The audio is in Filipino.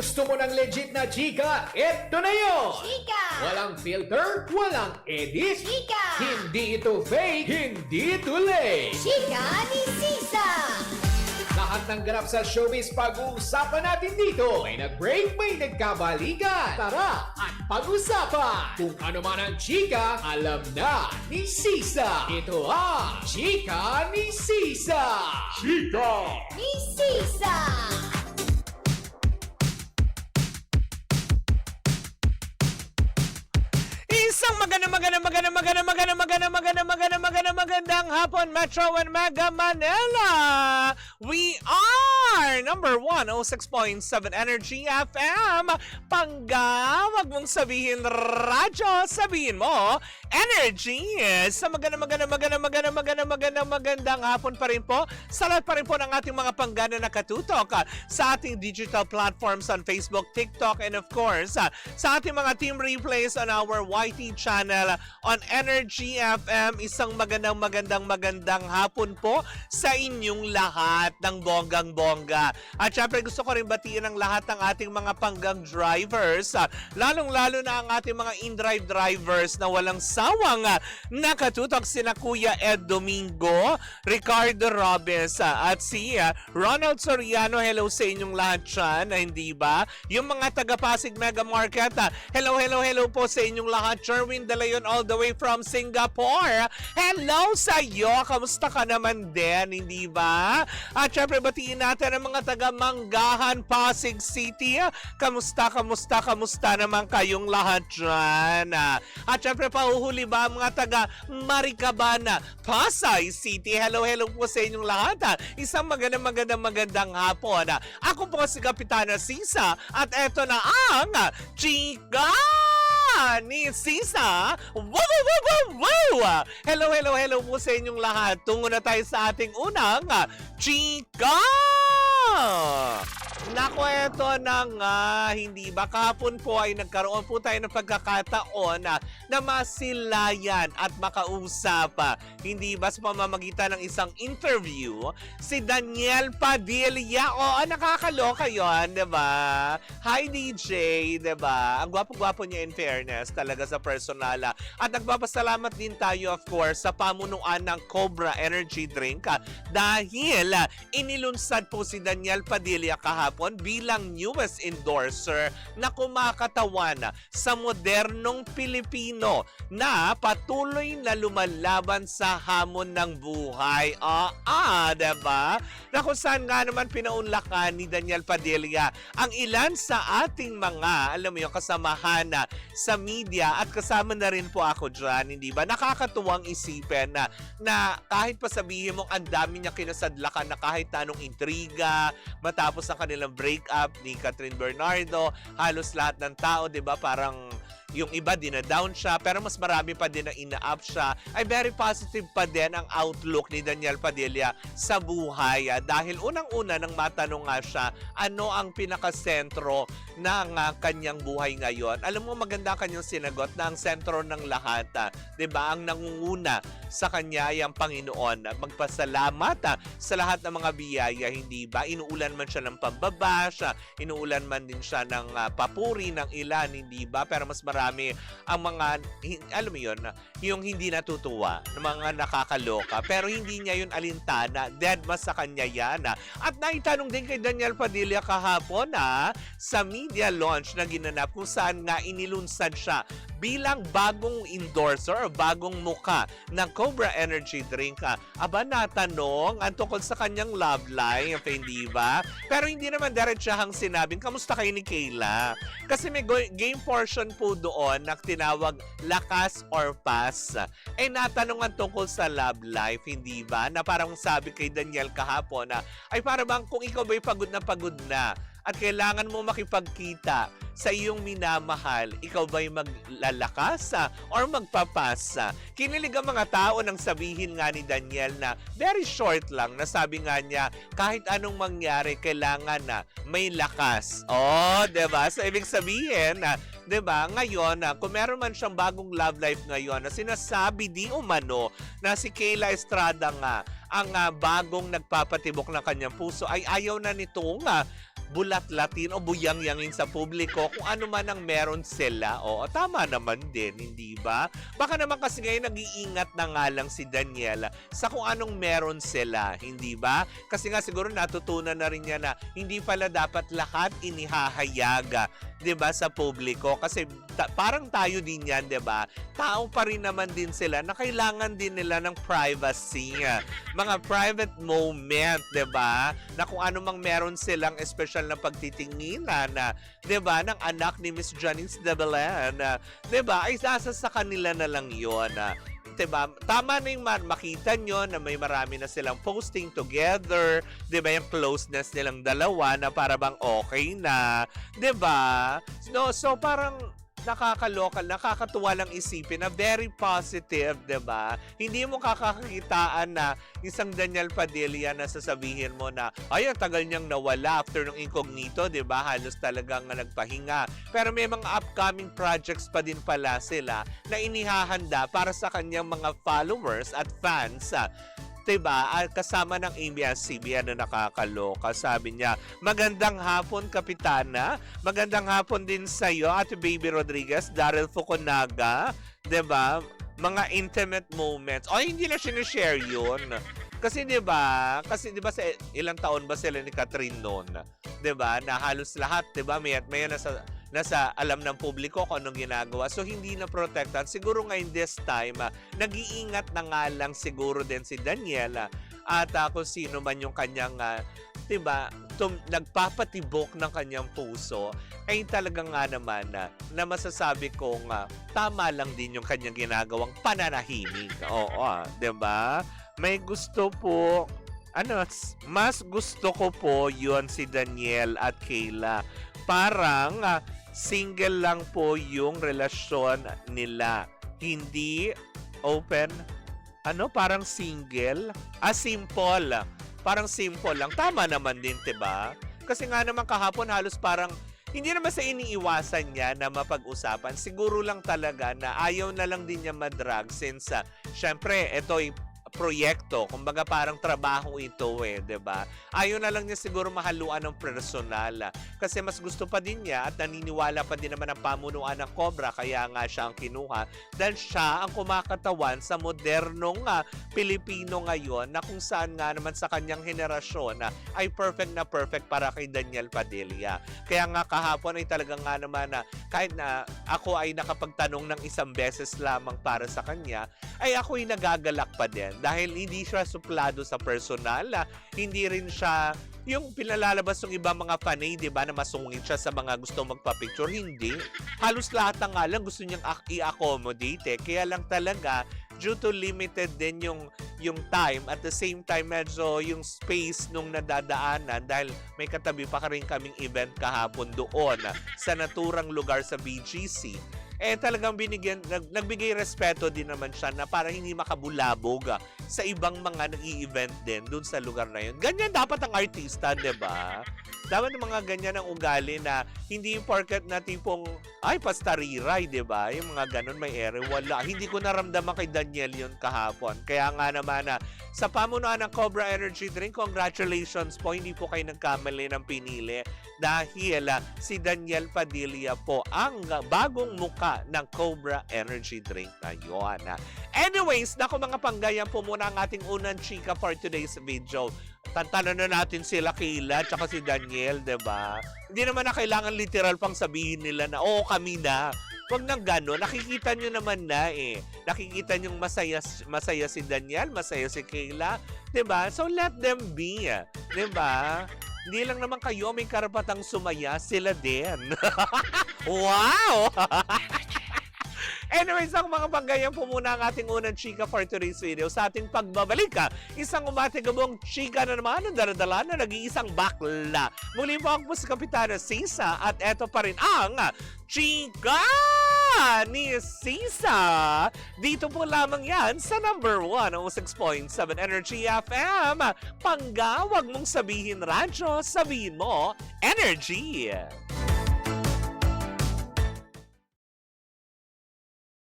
gusto mo ng legit na chika, eto na yun! Chika! Walang filter, walang edit. Chika! Hindi ito fake, hindi ito late. Chika ni Sisa! Lahat ng ganap sa showbiz pag-uusapan natin dito. May nag-break, may nagkabalikan. Tara at pag-usapan. Kung ano man ang chika, alam na ni Sisa. Ito ang Chika ni Sisa. Chika! Ni Sisa! Isang magandang hapon, Metro and Mega Manila. We are number 106.7 Energy FM. Pangga, wag mong sabihin radyo, sabihin mo Energy. Sa magandang hapon pa rin po. Sa lahat pa rin po ng ating mga panggana na katutok sa ating digital platforms on Facebook, TikTok, and of course, sa ating mga team replays on our YT channel on Energy FM. Isang magandang hapon po sa inyong lahat ng bonggang-bongga. At syempre gusto ko rin batiin ang lahat ng ating mga panggang drivers, lalong-lalo na ang ating mga in-drive drivers na walang sawang nakatutok sina Kuya Ed Domingo, Ricardo Robes, at si Ronald Soriano. Hello sa inyong lahat dyan, hindi ba? Yung mga taga-Pasig Mega Market, hello po sa inyong lahat. Jerwin De Leon all the way from Singapore. Hello sa iyo. Kamusta ka naman din, hindi ba? At syempre batiin natin ang mga taga-Manggahan, Pasig City. Kamusta naman kayong lahat dyan? At syempre pahuhuli ba ang mga taga-Marikabana, Pasay City. Hello po sa inyong lahat. Isang magandang hapon. Ako po si Kapitana Sisa at eto na ang Chika ni Sisa. Wow! Hello po sa inyong lahat. Tungo na tayo sa ating unang Chika! Naku, eto na nga, hindi ba? Kahapon po ay nagkaroon po tayo ng pagkakataon na masilayan at makausap, hindi ba, sa pamamagitan ng isang interview, si Daniel Padilla. Oo, nakakaloka yun, di ba? Hi, DJ, di ba? Ang gwapo-gwapo niya in fairness, talaga sa personal. At nagpapasalamat din tayo, of course, sa pamunuan ng Cobra Energy Drink dahil inilunsad po si Daniel Padilla kahapon bilang newest endorser na kumakatawan sa modernong Pilipino na patuloy na lumalaban sa hamon ng buhay. Diba? Na kung saan nga naman pinaunlakan ni Daniel Padilla ang ilan sa ating mga, alam mo yung kasamahan sa media, at kasama na rin po ako dyan, hindi ba? Nakakatuwang isipin na kahit pa sabihin mong ang dami niya kinasadlakan na kahit na anong intriga, matapos ang kanilang breakup ni Catherine Bernardo, halos lahat ng tao, di ba, parang yung iba dina-down siya, pero mas marami pa din na ina-up siya, ay very positive pa din ang outlook ni Daniel Padilla sa buhay. Dahil unang-una nang matanong nga siya, ano ang pinakasentro ng kanyang buhay ngayon? Alam mo, maganda kanyang sinagot na ang sentro ng lahat, diba? Ang nangunguna sa kanya ay ang Panginoon. Magpasalamat sa lahat ng mga biyaya, hindi ba? Inuulan man siya ng pambabash, inuulan man din siya ng papuri ng ilan, hindi ba? Pero mas marami ang mga, alam mo yun, yung hindi natutuwa, ng mga nakakaloka. Pero hindi niya yun alintana. Dead mas sa kanya yan. At naitanong din kay Daniel Padilla kahapon sa media launch na ginanap kung saan nga inilunsad siya bilang bagong endorser o bagong muka ng Cobra Energy Drink. Aba, natanong ang tungkol sa kanyang love life, hindi ba? Pero hindi naman diretsahang sinabing, kamusta kayo ni Kayla? Kasi may game portion po doon na tinawag lakas or pass. Natanong ang tungkol sa love life, hindi ba? Na parang sabi kay Daniel kahapon ay para bang kung ikaw ba'y pagod na at kailangan mo makipagkita sa iyong minamahal, ikaw ba'y maglalakas or magpapasa? Kinilig ang mga tao nang sabihin nga ni Daniel na very short lang, na sabi nga niya, kahit anong mangyari, kailangan na may lakas. Diba? So, ibig sabihin, diba, ngayon, kung meron man siyang bagong love life ngayon, na sinasabi di umano na si Kayla Estrada nga, ang bagong nagpapatibok ng kanyang puso, ay ayaw na nitong bulat-latin o buyang-yangin sa publiko kung ano man ang meron sila. Oo, tama naman din, hindi ba? Baka naman kasi ngayon nag-iingat na nga lang si Daniel sa kung anong meron sila, hindi ba? Kasi nga siguro natutunan na rin niya na hindi pala dapat lahat inihahayag, 'di ba, sa publiko, kasi parang tayo din 'yan, 'di ba? Tao pa rin naman din sila na kailangan din nila ng privacy, mga private moment, 'di ba? Na kung ano mang meron silang special na pagtitinginan na, 'di ba, ng anak ni Miss Janice de Belen, 'di ba? Ay nasa sa kanila na lang 'yon. Diba? Tama na yung makita nyo na may marami na silang posting together, diba, yung closeness nilang dalawa na para bang okay na, diba? No, so parang nakakaloka, nakakatuwa lang isipin na very positive, diba? Hindi mo kakakitaan na isang Daniel Padilla na sasabihin mo na, ay, ang tagal niyang nawala after ng incognito, diba? Halos talagang nagpahinga. Pero may mga upcoming projects pa din pala sila na inihahanda para sa kanyang mga followers at fans. Diba? Kasama ng ABS-CBN na nakakaloka. Sabi niya, magandang hapon, Kapitana. Magandang hapon din sa'yo, Ate Baby Rodriguez, Daryl Fukunaga. Diba? Mga intimate moments. O, hindi na sinishare yun. Kasi diba, sa ilang taon ba sila ni Catherine noon? Diba? Na halos lahat, diba? May nasa alam ng publiko kung anong ginagawa. So, hindi na protected. Siguro ngayon this time, nag-iingat na nga lang siguro din si Daniela at kung sino man yung kanyang, diba, nagpapatibok ng kanyang puso, ay talaga nga naman na masasabi kong tama lang din yung kanyang ginagawang pananahimik. Oo, diba? May gusto po, mas gusto ko po yun si Daniel at Kayla. Parang single lang po yung relasyon nila. Hindi open. Parang single? Simple. Parang simple lang. Tama naman din, diba? Kasi nga naman kahapon halos parang hindi naman sa iniiwasan niya na mapag-usapan. Siguro lang talaga na ayaw na lang din niya madrag since syempre, ito'y proyekto, kumbaga parang trabaho ito diba? Ayaw na lang niya siguro mahaluan ng personal kasi mas gusto pa din niya at naniniwala pa din naman ang pamunuan ng Cobra, kaya nga siya ang kinuha dahil siya ang kumakatawan sa modernong Pilipino ngayon na kung saan nga naman sa kanyang henerasyon ay perfect na perfect para kay Daniel Padilla. Kaya nga kahapon ay talagang nga naman kahit na ako ay nakapagtanong ng isang beses lamang para sa kanya, ay ako ay nagagalak pa din. Dahil hindi siya suplado sa personal, hindi rin siya yung pinalalabas ng ibang mga fanay, di ba, na masungit siya sa mga gusto magpa-picture. Hindi. Halos lahat ng nga lang gusto niyang i-accommodate. Kaya lang talaga, due to limited din yung time, at the same time medyo yung space nung nadadaanan dahil may katabi pa rin kaming event kahapon doon sa naturang lugar sa BGC. Talagang nagbigay respeto din naman siya na para hindi makabulabog sa ibang mga nag-i-event din dun sa lugar na yun. Ganyan dapat ang artista, diba? Dapat ng mga ganyan ang ugali na hindi yung porket na tipong, ay, pastariray, diba? Yung mga ganun may ere. Wala. Hindi ko naramdaman kay Daniel yun kahapon. Kaya nga naman sa pamunuan ng Cobra Energy Drink, congratulations po. Hindi po kayo nagkamali ng pinili dahil si Daniel Padilla po ang bagong muka ng Cobra Energy Drink na yun. Anyways, naku mga panggayan po muna ang ating unang chika for today's video. Tantanan na natin sila Kayla at si Daniel, diba? Hindi naman na kailangan literal pang sabihin nila na, oo, kami na. Huwag nang gano'n. Nakikita nyo naman na Nakikita nyo masaya si Daniel, masaya si Kayla. Diba? So let them be. Diba? Hindi lang naman kayo may karapatang sumaya, sila din. Wow! Anyways, ang mga panggayan po muna ang ating unang chika for today's video. Sa ating pagbabalik, isang umatigabong chika na naman ang daradala na nag-iisang bakla. Muli po ako po si Kapitana Sisa at eto pa rin ang chika ni Sisa. Dito po lamang yan sa number 106.7 Energy FM. Pangga, wag mong sabihin radyo, sabihin mo energy.